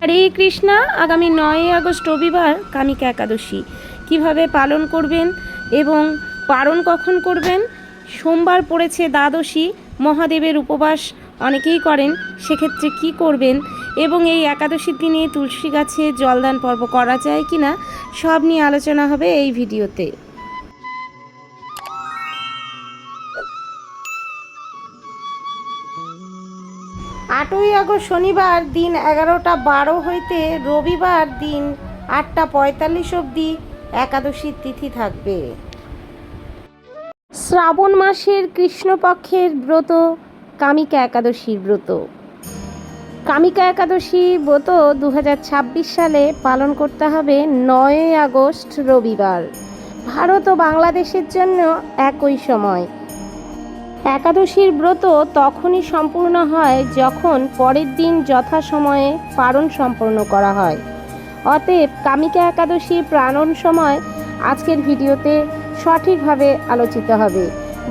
হরে কৃষ্ণা। আগামী 9 আগস্ট রবিবার কামিকা একাদশী কিভাবে পালন করবেন এবং পালন কখন করবেন? সোমবার পড়েছে দ্বাদশী, মহাদেবের উপবাস অনেকেই করেন, সেক্ষেত্রে কি করবেন এবং এই একাদশীর দিনে তুলসী গাছে জলদান পর্ব করা যায় কিনা সব নিয়ে আলোচনা হবে এই ভিডিওতে। 8ই আগস্ট শনিবার দিন 11:12 হইতে রবিবার দিন 8:45 অবধি একাদশীর তিথি থাকবে। শ্রাবণ মাসের কৃষ্ণপক্ষের ব্রত কামিকা একাদশীর ব্রত। কামিকা একাদশী ব্রত 2026 সালে পালন করতে হবে 9 আগস্ট রবিবার। ভারত ও বাংলাদেশের জন্য একই সময়। একাদশীর ব্রত তখনই সম্পূর্ণ হয় যখন পরের দিন যথাসময়ে পারণ সম্পন্ন করা হয়। অতএব কামিকা একাদশী পালন সময় আজকের ভিডিওতে সঠিকভাবে আলোচিত হবে।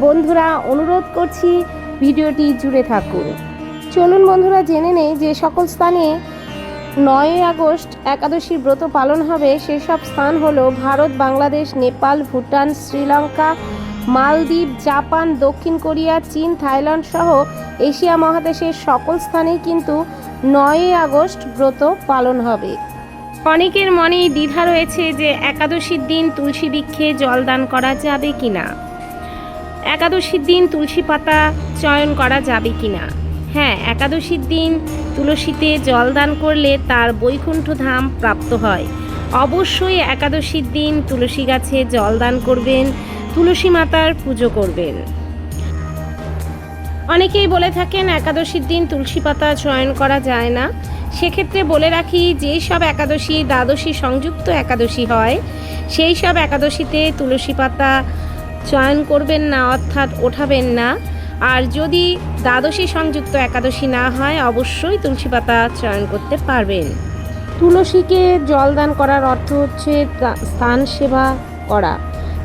বন্ধুরা, অনুরোধ করছি ভিডিওটি জুড়ে থাকুন। চলুন বন্ধুরা জেনে নেই যে সকল স্থানে 9 আগস্ট একাদশীর ব্রত পালন হবে। সেসব স্থান হলো ভারত, বাংলাদেশ, নেপাল, ভুটান, শ্রীলঙ্কা, মালদ্বীপ, জাপান, দক্ষিণ কোরিয়া, চীন, থাইল্যান্ড সহ এশিয়া মহাদেশের সকল স্থানেই কিন্তু 9 আগস্ট ব্রত পালন হবে। অনেকের মনেই দ্বিধা রয়েছে যে একাদশীর দিন তুলসী বৃক্ষে জলদান করা যাবে কিনা, একাদশীর দিন তুলসী পাতা চয়ন করা যাবে কিনা। হ্যাঁ, একাদশীর দিন তুলসীতে জলদান করলে তার বৈকুণ্ঠ ধাম প্রাপ্ত হয়। অবশ্যই একাদশীর দিন তুলসী গাছে জলদান করবেন, তুলসী মাতার পুজো করবেন। অনেকেই বলে থাকেন একাদশীর দিন তুলসী পাতা চয়ন করা যায় না। সেক্ষেত্রে বলে রাখি, যেই সব একাদশী দ্বাদশী সংযুক্ত একাদশী হয় সেই সব একাদশীতে তুলসী পাতা চয়ন করবেন না, অর্থাৎ ওঠাবেন না। আর যদি দ্বাদশী সংযুক্ত একাদশী না হয় অবশ্যই তুলসী পাতা চয়ন করতে পারবেন। তুলসীকে জলদান করার অর্থ হচ্ছে স্থান সেবা করা।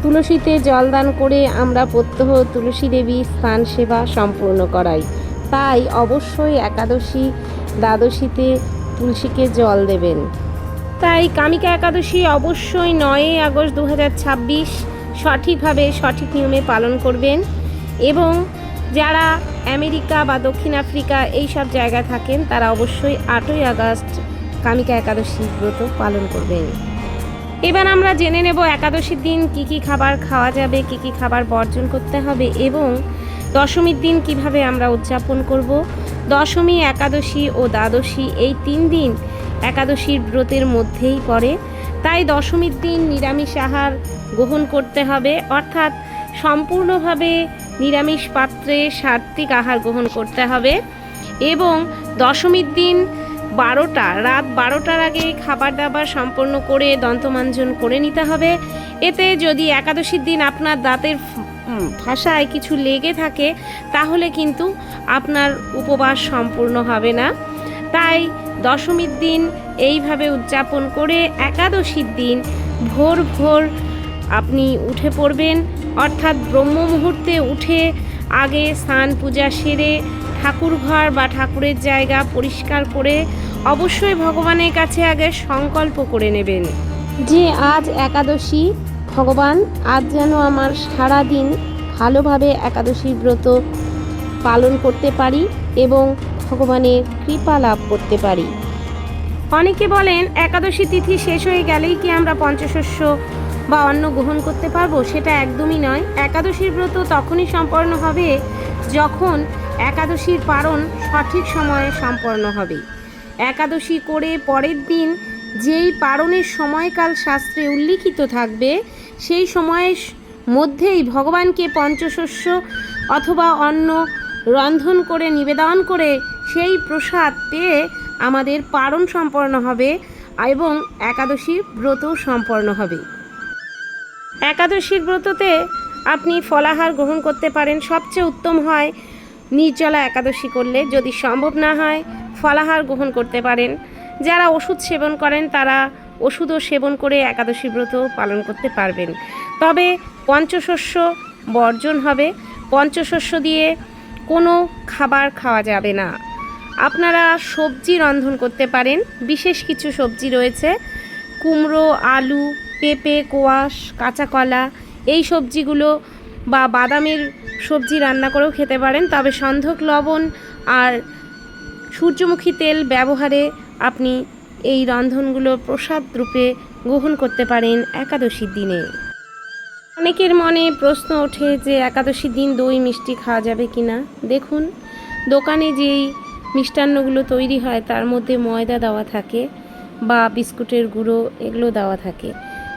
তুলসীতে জলদান করে আমরা প্রত্যহ তুলসী দেবী স্থান সেবা সম্পূর্ণ করাই। তাই অবশ্যই একাদশী দ্বাদশীতে তুলসীকে জল দেবেন। তাই কামিকা একাদশী অবশ্যই 9 আগস্ট 2026 সঠিকভাবে সঠিক নিয়মে পালন করবেন। এবং যারা আমেরিকা বা দক্ষিণ আফ্রিকা এই সব জায়গায় থাকেন তারা অবশ্যই 8ই আগস্ট কামিকা একাদশী ব্রত পালন করবেন। এবার আমরা জেনে নেব একাদশীর দিন কি কি খাবার খাওয়া যাবে, কি কি খাবার বর্জন করতে হবে এবং দশমীর দিন কিভাবে আমরা উদযাপন করব। দশমী, একাদশী ও দ্বাদশী এই 3 দিন একাদশীর ব্রতের মধ্যেই পড়ে। তাই দশমীর দিন নিরামিষ আহার গ্রহণ করতে হবে, অর্থাৎ সম্পূর্ণভাবে নিরামিষ পাত্রে সাত্ত্বিক আহার গ্রহণ করতে হবে। এবং দশমীর দিন রাত 12টার আগে খাবার দাবার সম্পন্ন করে দন্তমাঞ্জন করে নিতে হবে। এতে যদি একাদশীর দিন আপনার দাঁতের ভাষায় কিছু লেগে থাকে তাহলে কিন্তু আপনার উপবাস সম্পূর্ণ হবে না। তাই দশমীর দিন এইভাবে উদযাপন করে একাদশীর দিন ভোর ভোর আপনি উঠে পড়বেন, অর্থাৎ ব্রহ্ম মুহূর্তে উঠে আগে স্নান পূজা সেরে ঠাকুরঘর বা ঠাকুরের জায়গা পরিষ্কার করে অবশ্যই ভগবানের কাছে আগে সংকল্প করে নেবেন যে আজ একাদশী, ভগবান আজ যেন আমার সারা দিন ভালোভাবে একাদশীর ব্রত পালন করতে পারি এবং ভগবানের কৃপা লাভ করতে পারি। অনেকে বলেন একাদশী তিথি শেষ হয়ে গেলেই কি আমরা পঞ্চশস্য বা অন্ন গ্রহণ করতে পারবো? সেটা একদমই নয়। একাদশীর ব্রত তখনই সম্পন্ন হবে যখন একাদশীর পারণ সঠিক সময়ে সম্পন্ন হবে। একাদশী করে পরের দিন যেই পারণের সময়কাল শাস্ত্রে উল্লিখিত থাকবে সেই সময়ের মধ্যেই ভগবানকে পঞ্চশস্য অথবা অন্ন রন্ধন করে নিবেদন করে সেই প্রসাদ পেয়ে আমাদের পারণ সম্পন্ন হবে এবং একাদশীর ব্রত সম্পন্ন হবে। একাদশীর ব্রততে আপনি ফলাহার গ্রহণ করতে পারেন। সবচেয়ে উত্তম হয় নির্জলা একাদশী করলে। যদি সম্ভব না হয় ফলাহার গ্রহণ করতে পারেন। যারা ওষুধ সেবন করেন তারা ওষুধও সেবন করে একাদশী ব্রত পালন করতে পারবেন। তবে পঞ্চশস্য বর্জন হবে। পঞ্চশস্য দিয়ে কোনো খাবার খাওয়া যাবে না। আপনারা সবজি রন্ধন করতে পারেন। বিশেষ কিছু সবজি রয়েছে, কুমড়ো, আলু, পেঁপে, কোয়াশ, কাঁচা কলা, এই সবজিগুলো বা বাদামের সবজি রান্না করেও খেতে পারেন। তবে সন্ধক লবণ আর সূর্যমুখী তেল ব্যবহারে আপনি এই রন্ধনগুলো প্রসাদ রূপে গ্রহণ করতে পারেন একাদশীর দিনে। অনেকের মনে প্রশ্ন ওঠে যে একাদশীর দিন দই মিষ্টি খাওয়া যাবে কি না। দেখুন, দোকানে যেই মিষ্টান্নগুলো তৈরি হয় তার মধ্যে ময়দা দেওয়া থাকে বা বিস্কুটের গুঁড়ো এগুলো দেওয়া থাকে।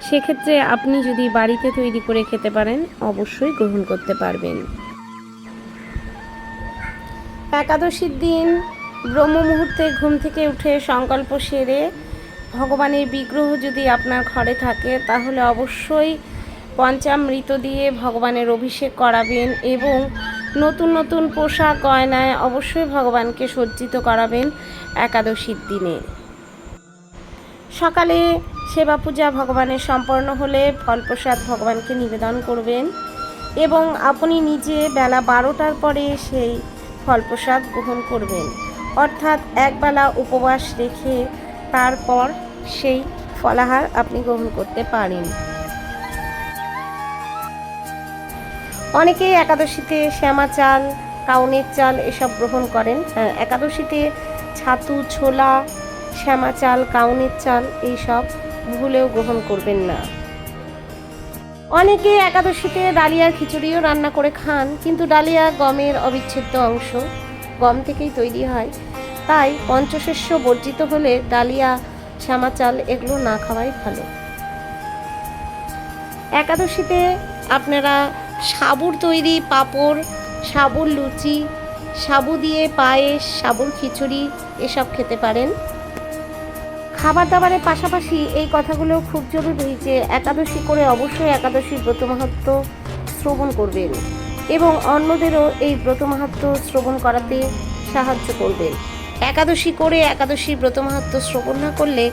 সেক্ষেত্রে আপনি যদি বাড়িতে তৈরি করে খেতে পারেন অবশ্যই গ্রহণ করতে পারবেন। একাদশীর দিন ব্রহ্ম মুহূর্তে ঘুম থেকে উঠে সংকল্প সেরে ভগবানের বিগ্রহ যদি আপনার ঘরে থাকে তাহলে অবশ্যই পঞ্চামৃত দিয়ে ভগবানের অভিষেক করাবেন এবং নতুন নতুন পোশাক গয়নায় অবশ্যই ভগবানকে সজ্জিত করাবেন একাদশীর দিনে। সকালে সেবা পূজা ভগবানের সম্পন্ন হলে ফল প্রসাদ ভগবানকে নিবেদন করবেন এবং আপনি নিজে বেলা 12টার পরে সেই ফল প্রসাদ গ্রহণ করবেন, অর্থাৎ একবেলা উপবাস রেখে তারপর সেই ফলাহার আপনি গ্রহণ করতে পারেন। অনেকেই একাদশীতে শ্যামা চাল, কাউনের চাল এসব গ্রহণ করেন। একাদশীতে ছাতু, ছোলা, শ্যামা চাল, কাউনের চাল এইসব ভুলেও গ্রহণ করবেন না। অনেকে একাদশীতে ডালিয়ার খিচুড়িও রান্না করে খান, কিন্তু ডালিয়া গমের অবিচ্ছেদ্য অংশ, গম থেকেই তৈরি হয়। তাই পঞ্চশস্য বর্জিত হলে ডালিয়া, শ্যামা চাল এগুলো না খাওয়াই ভালো। একাদশীতে আপনারা সাবুর তৈরি পাঁপড়, সাবুর লুচি, সাবু দিয়ে পায়েস, সাবুর খিচুড়ি এসব খেতে পারেন। খাবার দাবারের পাশাপাশি এই কথাগুলো খুব জরুরি যে একাদশী করে অবশ্যই একাদশীর ব্রত মাহাত্ম্য শ্রবণ করবেন এবং অন্যদেরও এই ব্রত মাহাত্ম্য শ্রবণ করাতে সাহায্য করবেন। একাদশী করে একাদশীর ব্রত মাহাত্ম্য শ্রবণ না করলে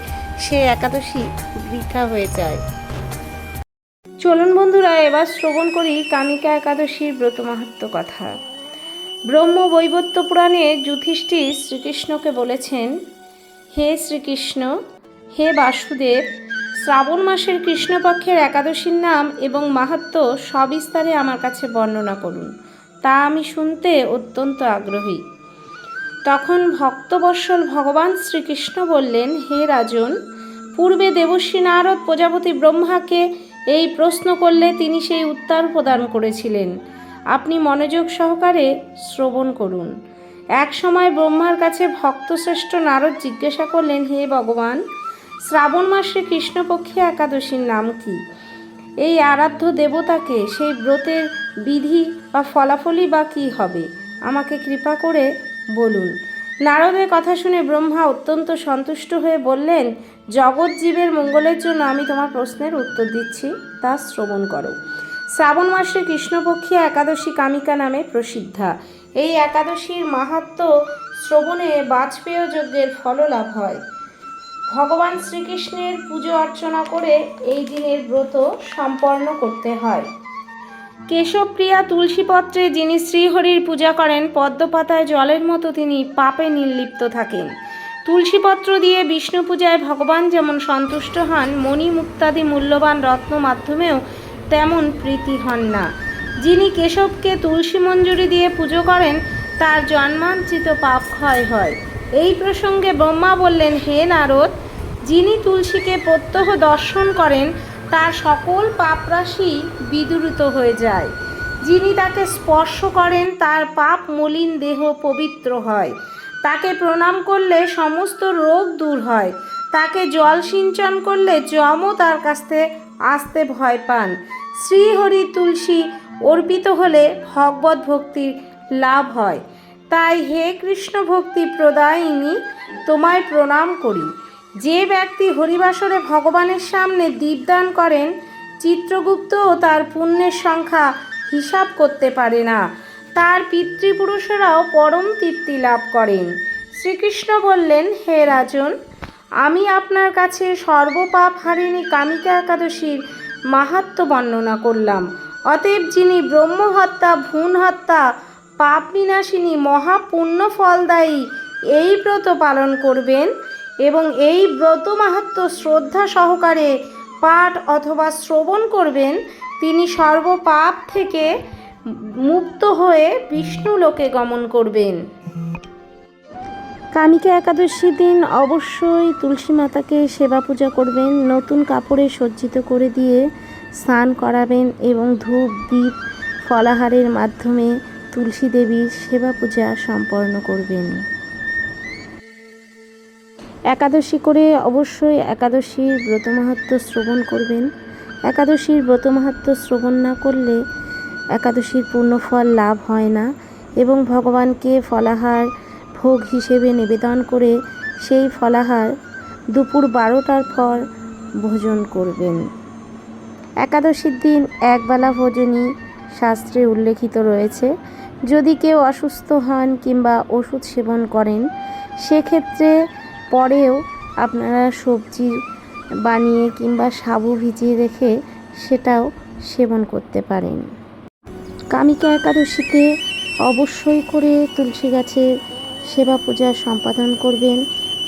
সে একাদশী বৃথা হয়ে যায়। চলুন বন্ধুরা, এবার শ্রবণ করি কামিকা একাদশীর ব্রত মাহাত্ম্য কথা। ব্রহ্ম বৈবর্ত পুরাণে যুধিষ্ঠির শ্রীকৃষ্ণকে বলেছেন, হে শ্রীকৃষ্ণ, হে বাসুদেব, শ্রাবণ মাসের কৃষ্ণপক্ষের একাদশীর নাম এবং মাহাত্ম্য সবিস্তারে আমার কাছে বর্ণনা করুন, তা আমি শুনতে অত্যন্ত আগ্রহী। তখন ভক্তবৎসল ভগবান শ্রীকৃষ্ণ বললেন, হে রাজন, পূর্বে দেবর্ষি নারদ প্রজাপতি ব্রহ্মাকে এই প্রশ্ন করলে তিনি সেই উত্তর প্রদান করেছিলেন। আপনি মনোযোগ সহকারে শ্রবণ করুন। এক সময় ব্রহ্মার কাছে ভক্তশ্রেষ্ঠ নারদ জিজ্ঞাসা করলেন, হে ভগবান, শ্রাবণ মাসে কৃষ্ণপক্ষে একাদশীর নাম কি? এই আরাধ্য দেবতাকে সেই ব্রতের বিধি বা ফলাফলই বা কী হবে? আমাকে কৃপা করে বলুন। নারদের কথা শুনে ব্রহ্মা অত্যন্ত সন্তুষ্ট হয়ে বললেন, জগৎ জীবের মঙ্গলের জন্য আমি তোমার প্রশ্নের উত্তর দিচ্ছি, তা শ্রবণ করো। শ্রাবণ মাসে কৃষ্ণপক্ষী একাদশী কামিকা নামে প্রসিদ্ধা। এই একাদশীর মাহাত্ম্য শ্রবণে বাজপেয় যজ্ঞের ফললাভ হয়। ভগবান শ্রীকৃষ্ণের পুজো অর্চনা করে এই দিনের ব্রত সম্পন্ন করতে হয়। কেশবপ্রিয়া তুলসীপত্রে যিনি শ্রীহরির পূজা করেন, পদ্মপাতায় জলের মতো তিনি পাপে নির্লিপ্ত থাকেন। তুলসীপত্র দিয়ে বিষ্ণু পূজায় ভগবান যেমন সন্তুষ্ট হন, মণি মুক্তাদি মূল্যবান রত্ন মাধ্যমেও তেমন প্রীতি হন না। যিনি কেশবকে তুলসী মঞ্জুরি দিয়ে পুজো করেন তার জন্মাঞ্চিত পাপ ক্ষয় হয়। এই প্রসঙ্গে ব্রহ্মা বললেন, হে নারদ, যিনি তুলসীকে প্রত্যহ দর্শন করেন তার সকল পাপরাশি বিদূরিত হয়ে যায়। যিনি তাকে স্পর্শ করেন তার পাপ মলিন দেহ পবিত্র হয়। তাকে প্রণাম করলে সমস্ত রোগ দূর হয়। তাকে জল সিঞ্চন করলে যমও তার কাছে আসতে ভয় পান। শ্রীহরি তুলসী অর্পিত হলে ভগবত ভক্তির লাভ হয়। তাই হে কৃষ্ণ ভক্তি প্রদায়িনী, তোমায় প্রণাম করি। যে ব্যক্তি হরিবাসরে ভগবানের সামনে দীপদান করেন, চিত্রগুপ্তও তার পুণ্যের সংখ্যা হিসাব করতে পারে না। তার পিতৃপুরুষেরাও পরম তৃপ্তি লাভ করেন। শ্রীকৃষ্ণ বললেন, হে রাজন, আমি আপনার কাছে সর্বপাপ হারিণী কামিকা একাদশীর মাহাত্ম্য বর্ণনা করলাম। অতএব যিনি ব্রহ্মহত্যা, ভ্রূণ হত্যা, পাপ বিনাশিনী, মহাপুণ্য ফলদায়ী এই ব্রত পালন করবেন এবং এই ব্রত মাহাত্ম্য শ্রদ্ধা সহকারে পাঠ অথবা শ্রবণ করবেন, তিনি সর্বপাপ থেকে মুক্ত হয়ে বিষ্ণু লোকে গমন করবেন। কামিকা একাদশীর দিন অবশ্যই তুলসী মাতাকে সেবা পূজা করবেন, নতুন কাপড়ে সজ্জিত করে দিয়ে স্নান করাবেন এবং ধূপ দ্বীপ ফলাহারের মাধ্যমে তুলসী দেবীর সেবা পূজা সম্পন্ন করবেন। একাদশী করে অবশ্যই একাদশীর ব্রত মাহাত্ম্য শ্রবণ করবেন। একাদশীর ব্রত মাহাত্ম্য শ্রবণ না করলে একাদশীর পূর্ণ ফল লাভ হয় না এবং ভগবানকে ফলাহার ভোগ হিসেবে নিবেদন করে সেই ফলাহার দুপুর 12টার পর ভোজন করবেন। একাদশীর দিন একবেলা ভোজনই শাস্ত্রে উল্লেখিত রয়েছে। যদি কেউ অসুস্থ হন কিংবা ওষুধ সেবন করেন, সেক্ষেত্রে পরেও আপনারা সবজি বানিয়ে কিংবা সাবু ভিজিয়ে রেখে সেটাও সেবন করতে পারেন। কামিকা একাদশীতে অবশ্যই করে তুলসী গাছের সেবা পূজা সম্পাদন করবেন,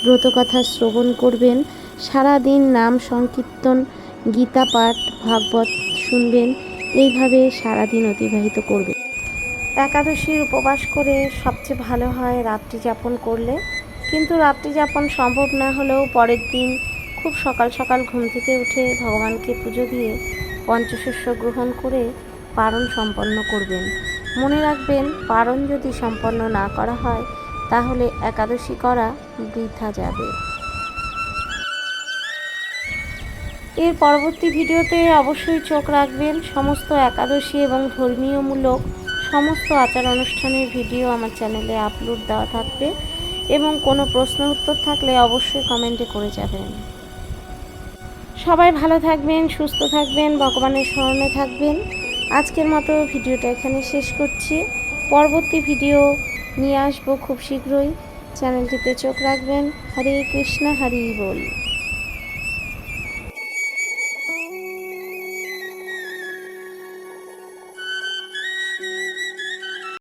ব্রতকথা শ্রবণ করবেন, সারাদিন নাম সংকীর্তন, গীতা পাঠ, ভাগবত শুনবেন, এইভাবে সারাদিন অতিবাহিত করবেন। একাদশীর উপবাস করে সবচেয়ে ভালো হয় রাত্রি যাপন করলে, কিন্তু রাত্রি যাপন সম্ভব না হলেও পরের দিন খুব সকাল সকাল ঘুম থেকে উঠে ভগবানকে পুজো দিয়ে পঞ্চশস্য গ্রহণ করে পারণ সম্পন্ন করবেন। মনে রাখবেন, পারণ যদি সম্পন্ন না করা হয় তাহলে একাদশী করা বৃথা যাবে। এর পরবর্তী ভিডিওতে অবশ্যই চোখ রাখবেন। সমস্ত একাদশী এবং ধর্মীয়মূলক সমস্ত আচার অনুষ্ঠানের ভিডিও আমার চ্যানেলে আপলোড দেওয়া থাকবে এবং কোনো প্রশ্ন উত্তর থাকলে অবশ্যই কমেন্টে করে যাবেন। সবাই ভালো থাকবেন, সুস্থ থাকবেন, ভগবানের শরণে থাকবেন। আজকের মতো ভিডিওটা এখানে শেষ করছি। পরবর্তী ভিডিও নিয়ে আসবো খুব শীঘ্রই। চ্যানেলটিতে চোখ রাখবেন। হরে কৃষ্ণ, হরি বল।